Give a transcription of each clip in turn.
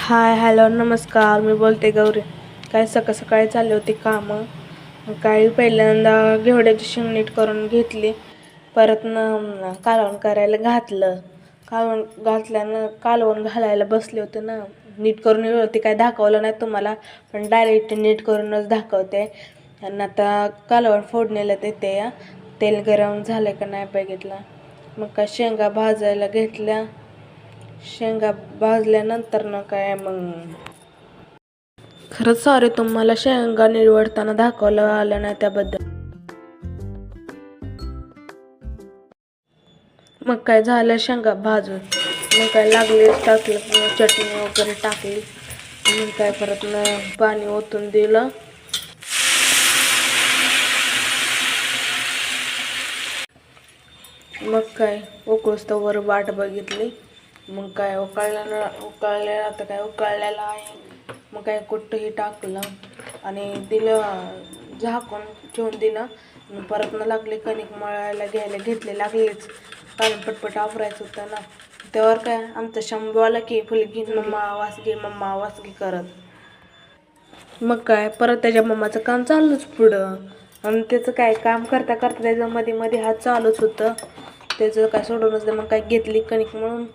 Hi hello नमस्कार. मी बोलते गौरी. काय सकाळी चालली होती कामं. काही पहिल्यांदा घेवड्याची शेंग नीट करून घेतली. परत कालवण करायला घातलं. कालवण घालायला बसले होते ना. नीट करून होती, काय दाखवलं नाही तुम्हाला, पण डायरेक्ट नीट करूनच दाखवते. आणि आता कालवण फोडणीला देते. या तेल गरम झालं का नाही बघितलं. मग काय शेंगा भाजायला घेतल्या. शेंगा भाजल्यानंतर काय मग खरंच सॉरी तुम्हाला शेंगा निवडताना दाखवलं आलं नाही त्याबद्दल. मग काय झालं शेंगा भाजून, मग काय लागलीच टाकलं, चटणी वगैरे टाकली. मग काय परत पाणी ओतून दिलं. मग काय उकळूस्तवर वाट बघितली. मग काय उकळलेलं आता काय उकळलेलं आहे. मग काय कुठंही टाकलं आणि दिलं झाकून ठेवून दिलं. परत लागले कणिक मळायला घेतले लागलेच, कारण पटपट आवरायचं होतं ना. त्यावर काय आमचा शंभू आला की फुलगी मम्मा वासगी करत. मग काय परत त्याच्या मम्माचं काम चालूच पुढं. आणि त्याचं काय काम करता त्याचं मध्ये हात चालूच होतं. त्याचं काय सोडूनच मग काय घेतली कणिक म्हणून.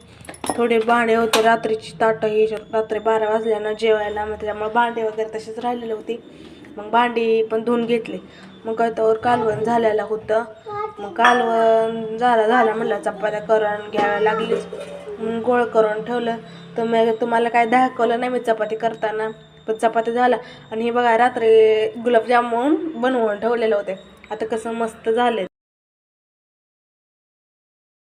थोडे भांडे होते, रात्रीची ताटं ही रात्री 12 वाजल्यानं जेवायला, मग त्याच्यामुळे भांडे वगैरे तशीच राहिलेली होती. मग भांडी पण धुवून घेतली. मग काय त्यावर कालवण झालेलं होतं. मग कालवण झालं म्हणलं चपात्या करून घ्याव्या लागलीच. गोळ करून ठेवलं. तर तुम्हाला काय दाखवलं नाही मी चपाती करताना, पण चपाती झाला. आणि हे बघा रात्री गुलाबजामुन बनवून ठेवलेले होते. आता कसं मस्त झाले.